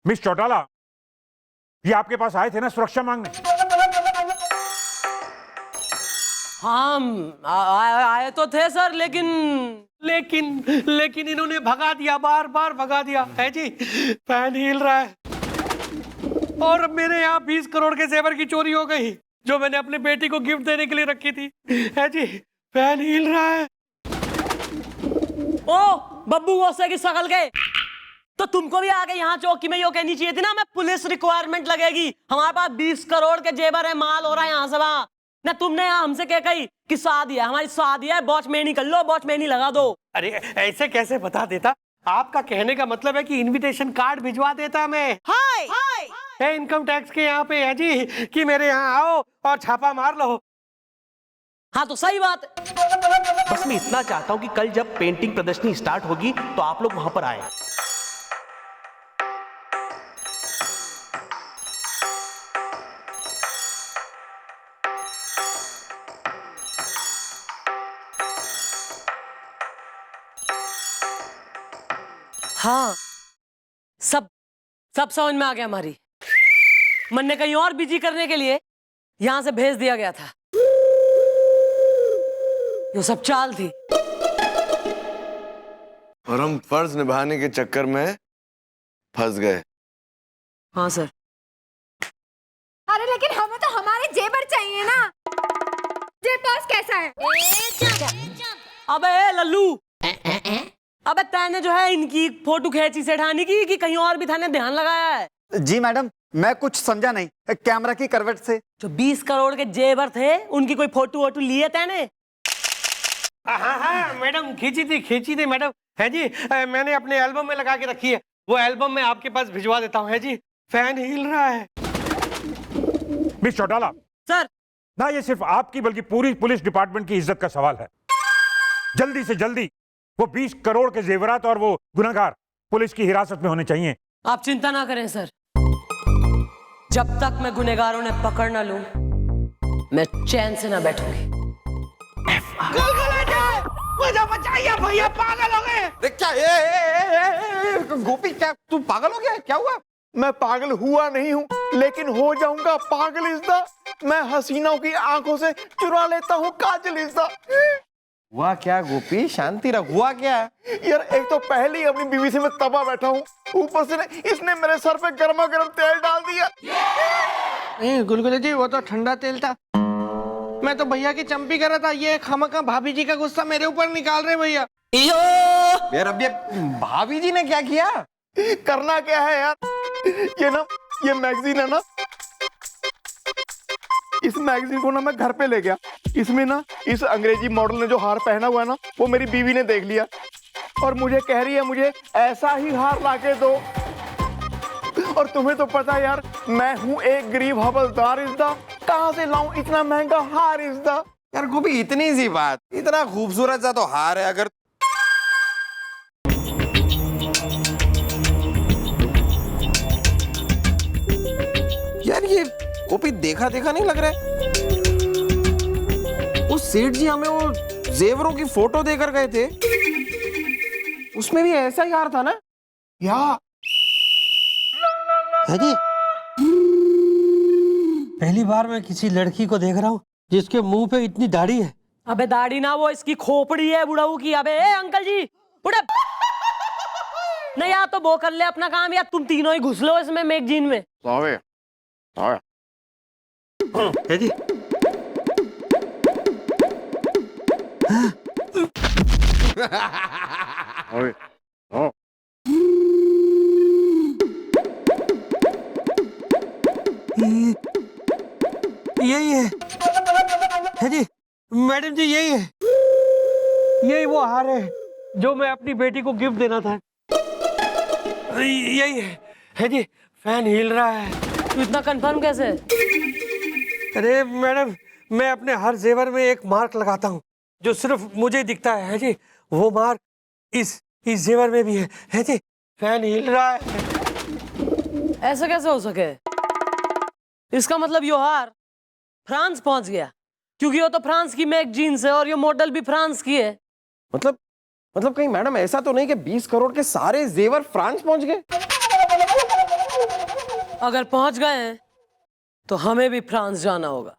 Miss Chautala, ये आपके पास आए थे ना सुरक्षा मांगने? हाँ आए तो थे सर, लेकिन इन्होंने भगा दिया, बार बार भगा दिया है जी। फैन हिल रहा है और अब मेरे यहाँ 20 करोड़ के जेवर की चोरी हो गई जो मैंने अपनी बेटी को गिफ्ट देने के लिए रखी थी है जी। फैन हिल रहा है। ओ बब्बू गोसे की शकल के, तो तुमको भी आके यहाँ चौकी में यो कहनी चाहिए थी ना, मैं पुलिस रिक्वायरमेंट लगेगी, हमारे पास 20 करोड़ के जेवर है, माल हो रहा है यहाँ से वहाँ ना। तुमने यहाँ हमसे क्या कही कि शादी है, हमारी शादी है, वॉचमैनी कर लो, वॉचमैनी लगा दो। अरे ऐसे कैसे बता देता? आपका कहने का मतलब है कि इनविटेशन कार्ड भिजवा देता मैं। हाय इनकम टैक्स के यहाँ पे है जी कि मेरे यहाँ आओ और छापा मार लो। हाँ तो सही बात है। बस मैं इतना चाहता हूँ कि कल जब पेंटिंग प्रदर्शनी स्टार्ट होगी तो आप लोग वहां पर आए। हाँ सब समझ में आ गया। हमारी मन ने कहीं और बिजी करने के लिए यहां से भेज दिया गया था। ये सब चाल थी और हम फर्ज निभाने के चक्कर में फंस गए। हाँ सर। अरे लेकिन हमें तो हमारे जेवर चाहिए ना। जेब पास कैसा है? अबे लल्लू, अबे तैने जो है इनकी फोटो खींची सेठानी की कि कहीं और भी थाने ध्यान लगाया है? जी मैडम, मैं कुछ समझा नहीं। कैमरा की करवट से जो 20 करोड़ के जेवर थे उनकी कोई फोटो वोटो लिए तैने? हाँ मैडम खींची थी मैडम है जी। मैंने अपने एल्बम में लगा के रखी है, वो एल्बम मैं आपके पास भिजवा देता हूँ है जी। फैन हिल रहा है। मिस चौटाला सर ना, ये सिर्फ आपकी बल्कि पूरी पुलिस डिपार्टमेंट की इज्जत का सवाल है। जल्दी से जल्दी वो 20 करोड़ के जेवरात और वो गुनहगार पुलिस की हिरासत में होने चाहिए। आप चिंता ना करें सर, जब तक मैं गुनहगारों ने पकड़ ना लूं मैं चैन से ना बैठूंगी। मुझे बचाइए भैया, पागल हो गए। क्या गोपी, क्या तू पागल हो गया? क्या हुआ? मैं पागल हुआ नहीं हूँ, लेकिन हो जाऊंगा पागल इज़्दा। मैं हसीनाओं की आंखों से चुरा लेता हूँ काजल इज़्दा। हुआ क्या गोपी, शांति रख। हुआ क्या? यार एक तो पहले ही अपनी बीवी से मैं तबाह बैठा हूँ, ऊपर से इसने मेरे सर पे गर्मा गर्म तेल डाल दिया। गुलगुले जी वो तो ठंडा तेल था, मैं तो भैया की चंपी कर रहा था। ये खामखा भाभी जी का गुस्सा मेरे ऊपर निकाल रहे भैया। यार अब ये भाभी जी ने क्या किया? करना क्या है यार, ये मैगजीन है ना, इस मैगजीन को ना मैं घर पे ले गया। इसमें ना इस अंग्रेजी मॉडल ने जो हार पहना हुआ है ना, वो मेरी बीवी ने देख लिया और मुझे कह रही है मुझे ऐसा ही हार लाके दो। और तुम्हें तो पता है यार, मैं हूँ एक गरीब हवलदार इज़्दा, कहाँ से लाऊं इतना महंगा हार इज़्दा। यार गोपी इतनी सी बात, इतना खूबसूरत सा तो हार है। अगर यार ये गोपी देखा नहीं लग रहा है। उस सेठ जी हमें वो जेवरों की फोटो देकर गए थे, उसमें भी ऐसा ही हार था ना? या है जी। पहली बार मैं किसी लड़की को देख रहा हूँ जिसके मुंह पे इतनी दाढ़ी है। अबे दाढ़ी ना, वो इसकी खोपड़ी है बुढ़ाऊ की। अबे अंकल जी बुढ़े नहीं, या तो वो कर ले अपना काम या तुम तीनों ही घुस लो इसमें मैगजीन में। है जी। यही है जी मैडम जी, यही है। यही वो हार है जो मैं अपनी बेटी को गिफ्ट देना था। यही है जी। फैन हिल रहा है। तू इतना कंफर्म कैसे? अरे मैडम, मैं अपने हर जेवर में एक मार्क लगाता हूँ जो सिर्फ मुझे दिखता है जी। वो मार्क इस जेवर में भी है जी। फैन हिल रहा है। ऐसा कैसे हो सके? इसका मतलब यो हार फ्रांस पहुंच गया, क्योंकि वो तो फ्रांस की मैगजीन है और ये मॉडल भी फ्रांस की है। मतलब कहीं मैडम ऐसा तो नहीं कि 20 करोड़ के सारे जेवर फ्रांस पहुंच गए? अगर पहुंच गए हैं तो हमें भी फ्रांस जाना होगा।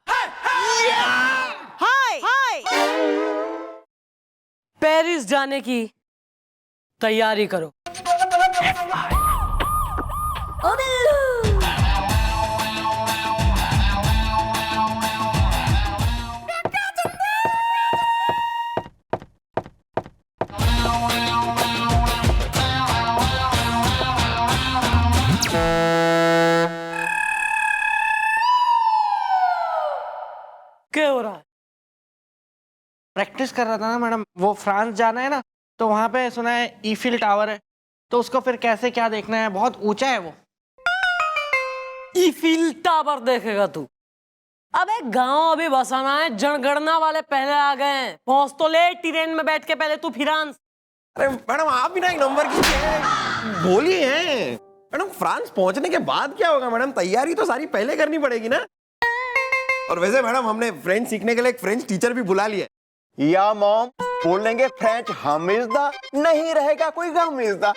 पेरिस जाने की तैयारी करो। क्या हो रहा है? प्रैक्टिस कर रहा था ना मैडम, वो फ्रांस जाना है ना, तो वहां पे सुना है ईफिल टावर है, तो उसको फिर कैसे क्या देखना है, बहुत ऊंचा है वो। ईफिल टावर देखेगा तू? अबे गांव अभी बसाना है, जनगणना वाले पहले आ गए हैं। पहुंच तो ले ट्रेन में बैठ के पहले तू फ्रांस। अरे मैडम आप भी ना एक नंबर की बोली है मैडम। फ्रांस पहुंचने के बाद क्या होगा मैडम? तैयारी तो सारी पहले करनी पड़ेगी ना। और वैसे मैडम हमने फ्रेंच सीखने के लिए एक फ्रेंच टीचर भी बुला लिया। या मॉम बोल देंगे फ्रेंच हम इज द, नहीं रहेगा कोई गम इज द।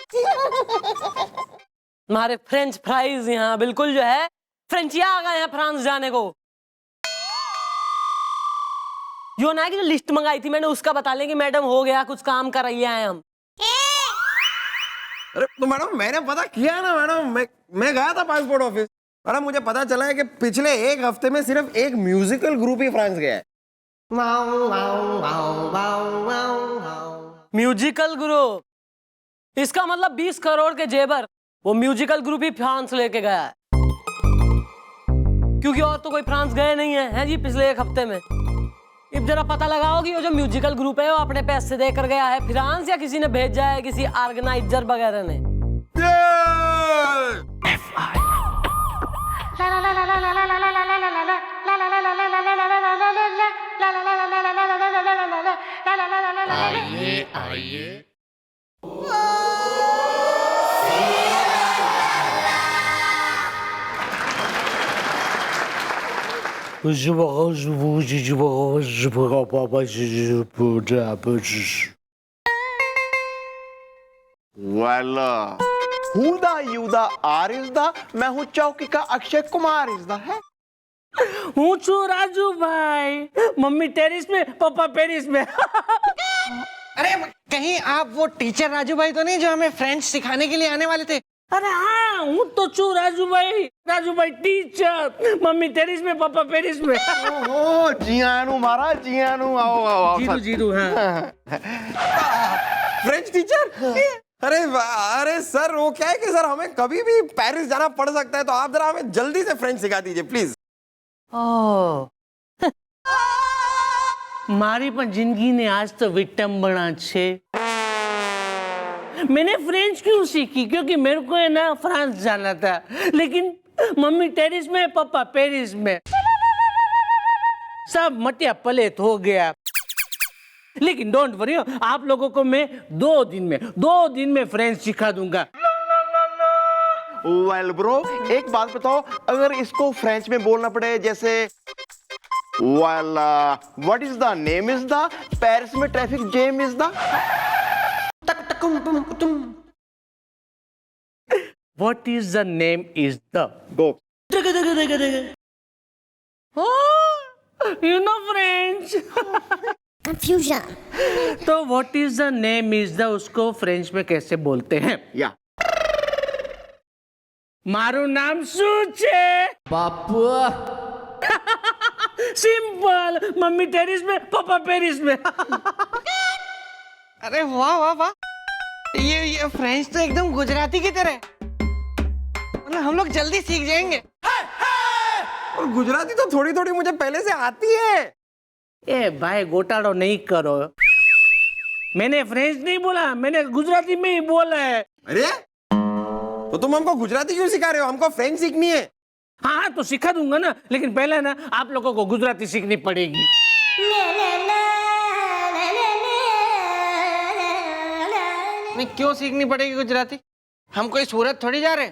हमारे फ्रेंच फ्राइज यहाँ बिल्कुल जो है फ्रेंचिया आ गए हैं फ्रांस जाने को। जो ना कि जो लिस्ट मंगाई थी मैंने उसका बता लेंगे मैडम हो गया, कुछ काम कर रही है हम। अरे तो मैडम मैंने पता किया ना मैडम, मैं गया था पासपोर्ट ऑफिस। मैडम मुझे पता चला है कि पिछले एक हफ्ते में सिर्फ एक म्यूजिकल ग्रुप ही फ्रांस गया है। म्यूजिकल ग्रुप, इसका मतलब 20 करोड़ के जेवर वो म्यूजिकल ग्रुप ही फ्रांस लेके गया है, क्योंकि और तो कोई फ्रांस गए नहीं है जी पिछले एक हफ्ते में। अब जरा पता लगाओ कि वो जो म्यूजिकल ग्रुप है वो अपने पैसे देकर गया है फ्रांस या किसी ने भेजा है, किसी ऑर्गेनाइजर वगैरह ने। वेल हूँ दा यू दा आर इज दा, मैं हूँ चौकी का अक्षय कुमार इज दा है। हूँ छू राजू भाई, मम्मी टेरिस में पापा पेरिस में। अरे कहीं आप वो टीचर राजू भाई तो नहीं जो हमें फ्रेंच सिखाने के लिए आने वाले थे? अरे हाँ, हूँ तो छू राजू भाई टीचर, मम्मी टेरिस में पापा पेरिस में। ओहो जियानु महाराज जियानु, आओ आओ आओ। जीरू जीरू हाँ। French teacher? अरे सर वो क्या है कि सर हमें कभी भी पेरिस जाना पड़ सकता है, तो आप जरा हमें जल्दी से फ्रेंच सिखा दीजिए प्लीज। मारी पण जिंदगी ने आज तो विटंबना छे। मैंने फ्रेंच क्यों सीखी? क्योंकि मेरे को है ना फ्रांस जाना था, लेकिन मम्मी टेरिस में पापा पेरिस में, सब मटिया पलेत हो गया। लेकिन डोंट वरी, आप लोगों को मैं 2 दिन में फ्रेंच सिखा दूंगा। वेल ब्रो एक बात बताओ, अगर इसको फ्रेंच में बोलना पड़े जैसे well what is the name is the, Paris में traffic jam is the. What is the name is the? Go. Oh, you know French? Confusion. तो what is the name is the उसको French में कैसे बोलते हैं? या मारू नाम શું છે? बापू। सिंपल, मम्मी टेरिस में पापा पेरिस में। अरे वाह वाह वाह, ये फ्रेंच तो एकदम गुजराती की तरह, मतलब हम लोग जल्दी सीख जाएंगे। और गुजराती तो थोड़ी थोड़ी मुझे पहले से आती है। ए भाई घोटालो नहीं करो, मैंने फ्रेंच नहीं बोला, मैंने गुजराती में ही बोला है। अरे तो तुम हमको गुजराती क्यों सिखा रहे हो? हमको फ्रेंच सीखनी है। हाँ तो सिखा दूंगा ना, लेकिन पहले ना आप लोगों को गुजराती सीखनी पड़ेगी। नहीं क्यों सीखनी पड़ेगी गुजराती? हम कोई सूरत थोड़ी जा रहे।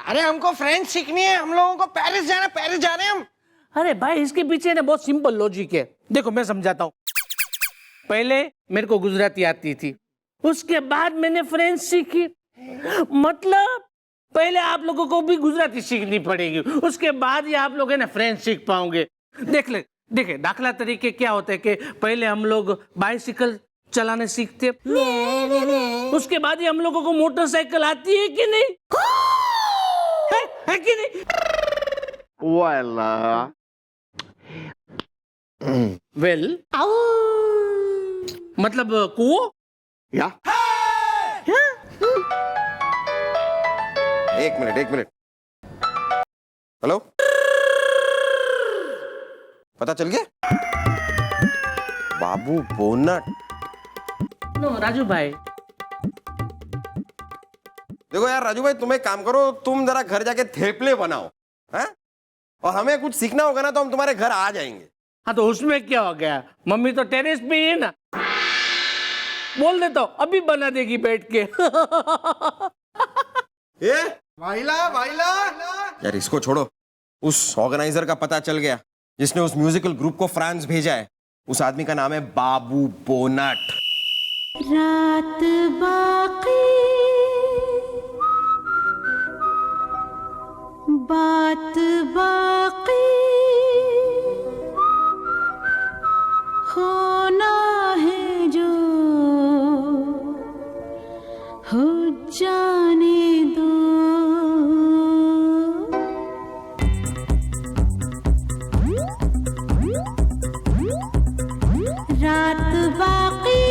अरे हमको फ्रेंच सीखनी है, हम लोगों को पेरिस जाना, पेरिस जा रहे हैं हम। अरे भाई इसके पीछे ना बहुत सिंपल लॉजिक है, देखो मैं समझाता हूँ। पहले मेरे को गुजराती आती थी, उसके बाद मैंने फ्रेंच सीखी, मतलब पहले आप लोगों को भी गुजराती सीखनी पड़ेगी, उसके बाद ही आप लोग है ना फ्रेंच सीख पाओगे। देखिए दाखला तरीके क्या होता है कि पहले हम लोग बाइसिकल चलाने सीखते, उसके बाद ही हम लोगों को मोटरसाइकिल आती है कि नहीं, है कि नहीं? वेल मतलब कुओं या एक मिनट। हेलो, पता चल गया? बाबू बोनट। नो राजू भाई, देखो यार राजू भाई, तुम एक काम करो, तुम जरा घर जाके थेपले बनाओ, हैं? और हमें कुछ सीखना होगा ना तो हम तुम्हारे घर आ जाएंगे। हाँ तो उसमें क्या हो गया, मम्मी तो टेरेस पे ही है ना, बोल देता हूँ अभी बना देगी बैठ के। भाईला यार इसको छोड़ो, उस ऑर्गेनाइजर का पता चल गया जिसने उस म्यूजिकल ग्रुप को फ्रांस भेजा है। उस आदमी का नाम है बाबू बोनट। रात बाकी बात बाकी होना है जो हो जाने दो। रात बाकी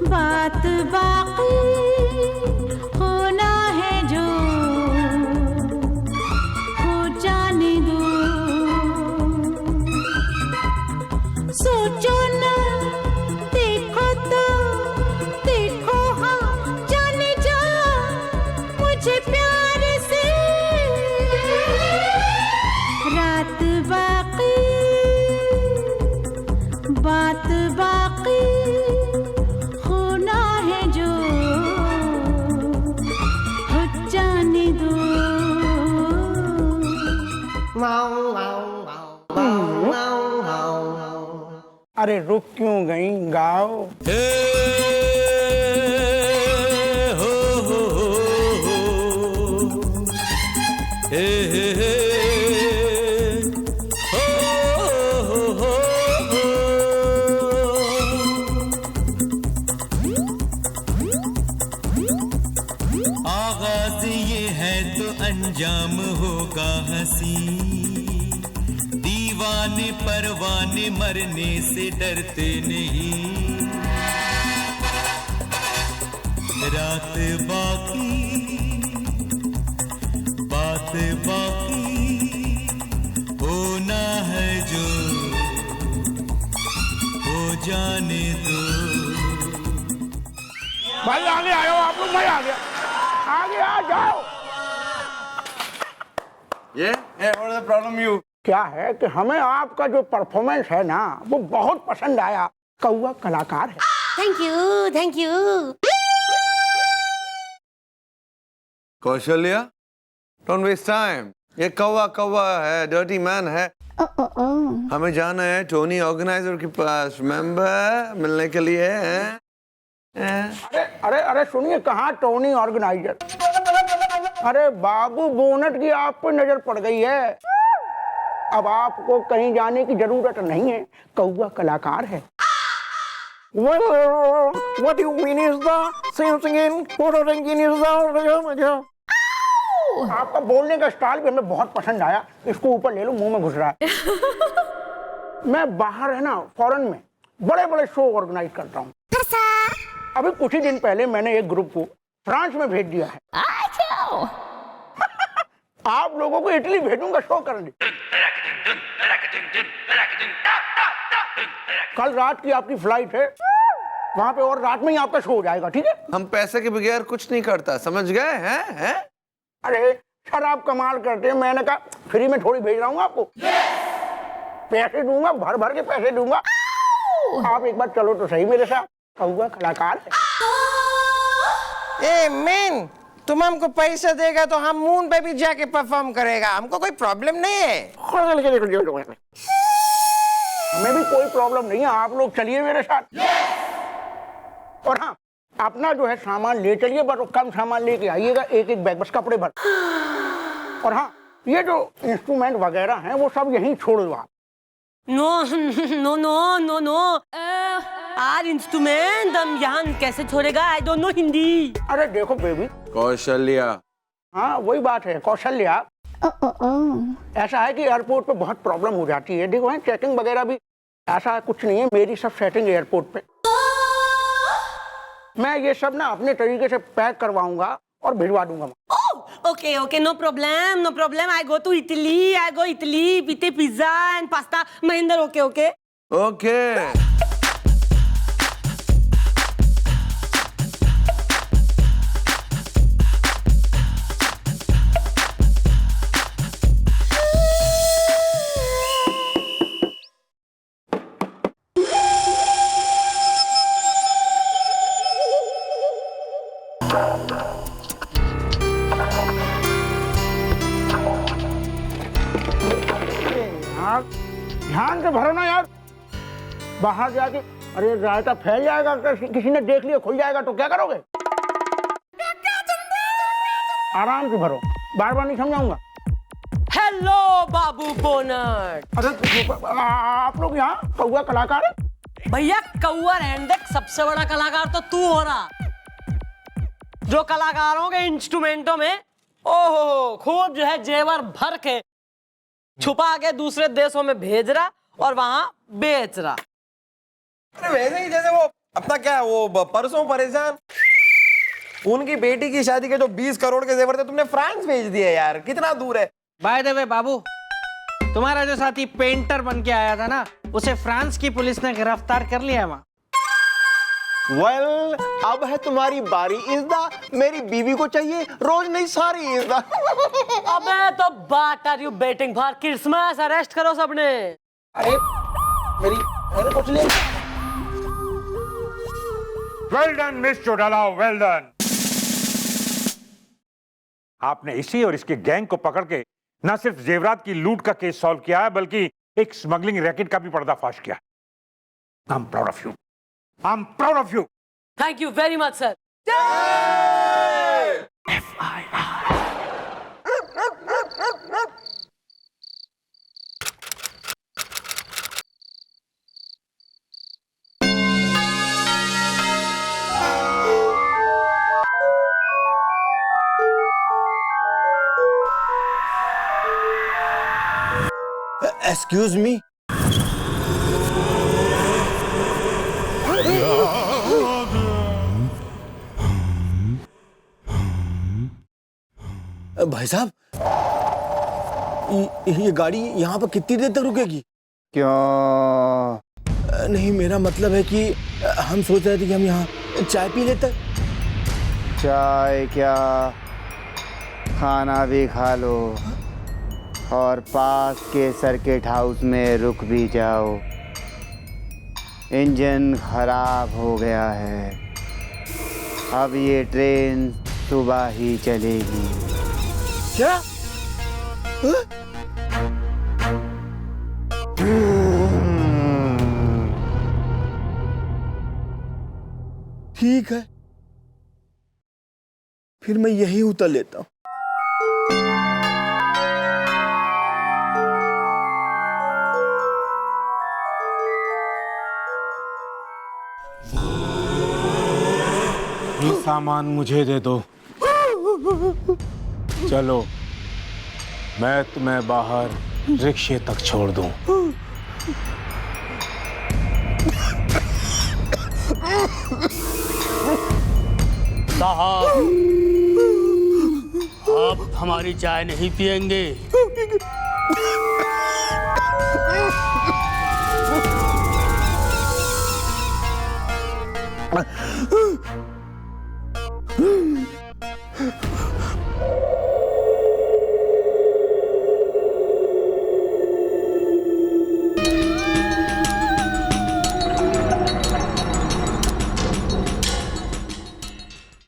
बात बाकी होना है जो हो जाने दो। सोचो ना देखो तो देखो हाँ जाने जा मुझे प्यार से। रात बाकी बात बाकी होना है जो हो जाने दो। अरे रुक क्यों गई, गाओ। आगाज ये है तो अंजाम होगा हंसी, दीवाने परवाने मरने से डरते नहीं। रात बाकी बात बाकी होना है जो हो जाने दो। भाई आगे आयो आप लोग, भाई आगे आ जाओ। what is the problem you? क्या है कि हमें आपका जो परफॉर्मेंस है ना वो बहुत पसंद आया। कौवा कलाकार है। Thank you thank you. Kaushalya, don't waste time. ये कौवा कौवा है, डर्टी मैन है। हमें जाना है टोनी ऑर्गेनाइजर के पास, रिमेम्बर, मिलने के लिए हैं? अरे अरे अरे सुनिए, कहाँ टोनी ऑर्गेनाइजर। अरे बाबू बोनट की आप पर नजर पड़ गई है, अब आपको कहीं जाने की जरूरत नहीं है। कौवा कलाकार है। Well, what you mean is the same singing, photo ranking is the आपका बोलने का स्टाइल भी हमें बहुत पसंद आया। इसको ऊपर ले लो, मुंह में घुस रहा है। मैं बाहर है ना फॉरेन में बड़े बड़े शो ऑर्गेनाइज करता हूँ। अभी कुछ ही दिन पहले मैंने एक ग्रुप को फ्रांस में भेज दिया है। आप लोगों को इटली भेजूंगा शो करने। कल रात की आपकी फ्लाइट है वहां पे, और रात में ही आपका शो हो जाएगा, ठीक है? हम पैसे के बगैर कुछ नहीं करता, समझ गए हैं? अरे सर आप कमाल करते हैं। मैंने कहा फ्री में थोड़ी भेज रहा हूँ आपको, पैसे दूंगा, भर भर के पैसे दूंगा। आप एक बार चलो तो सही मेरे साथ। कौवा कलाकार है। ए मैन, तुम हमको पैसा देगा तो हम मून पे भी जाके परफॉर्म करेगा, हमको कोई प्रॉब्लम नहीं है। हमें भी कोई प्रॉब्लम नहीं है, आप लोग चलिए मेरे साथ। और हाँ, अपना जो है सामान ले चलिए, बस कम सामान लेके आइएगा, एक एक बैग, बस कपड़े भर। और हाँ, ये जो इंस्ट्रूमेंट वगैरह हैं वो सब यहीं छोड़ दो आप। No no no no no, are instrument हम यहाँ कैसे छोड़ेगा? I don't know Hindi. अरे देखो बेबी, कौशल्या, हाँ वही बात है कौशल्या। ऐसा है कि एयरपोर्ट पे बहुत प्रॉब्लम हो जाती है, देखो है चेकिंग वगैरह भी, ऐसा कुछ नहीं है, मेरी सब सेटिंग एयरपोर्ट पे। मैं ये सब ना अपने तरीके से पैक करवाऊंगा और भिजवा दूंगा। Okay okay, no problem no problem. I go to Italy, I go Italy, पीते pizza and pasta. Mahendra okay okay okay. ध्यान से भरो ना यार, बाहर जाके अरे रायता फैल जाएगा, किसी ने देख लिया खुल जाएगा तो क्या करोगे? आराम से भरो, बार बार नहीं समझाऊंगा। हेलो बाबू बोनट। अरे आप लोग यहाँ कौआ कलाकार है? भैया कौआ रेंडक सबसे बड़ा कलाकार तो तू हो रहा, जो कलाकारों के इंस्ट्रूमेंटों में ओहो खूब जो है जेवर भर के छुपा के दूसरे देशों में भेज रहा और वहां बेच रहा। अरे वैसे ही जैसे वो अपना क्या है, वो परसों परेशान उनकी बेटी की शादी के जो 20 करोड़ के जेवर थे तुमने फ्रांस भेज दिए यार, कितना दूर है। बाय द वे बाबू, तुम्हारा जो साथी पेंटर बन के आया था ना, उसे फ्रांस की पुलिस ने गिरफ्तार कर लिया है वहाँ। वेल, अब है तुम्हारी बारी इज़्दा, मेरी बीवी को चाहिए रोज नहीं सारी इज़्दा। अबे तो बात are you betting for Christmas? Arrest करो सबने। अरे मेरे कुछ ले। Well done miss Chautala, well done. आपने इसी और इसके गैंग को पकड़ के न सिर्फ जेवरात की लूट का केस सॉल्व किया है, बल्कि एक स्मगलिंग रैकेट का भी पर्दाफाश किया। I am proud of you, I am proud of you. Thank you very much sir. Excuse me, भाई साहब ये गाड़ी यहाँ पर कितनी देर तक रुकेगी? क्यों? नहीं, मेरा मतलब है कि हम सोच रहे थे कि हम यहाँ चाय पी लेते। चाय क्या, खाना भी खा लो और पास के सर्किट हाउस में रुक भी जाओ। इंजन खराब हो गया है, अब ये ट्रेन सुबह ही चलेगी। क्या? ठीक है, फिर मैं यहीं उतर लेता हूँ। ये सामान मुझे दे दो। चलो, मैं तुम्हें बाहर रिक्शे तक छोड़ दूं। साहब, आप हमारी चाय नहीं पिएंगे?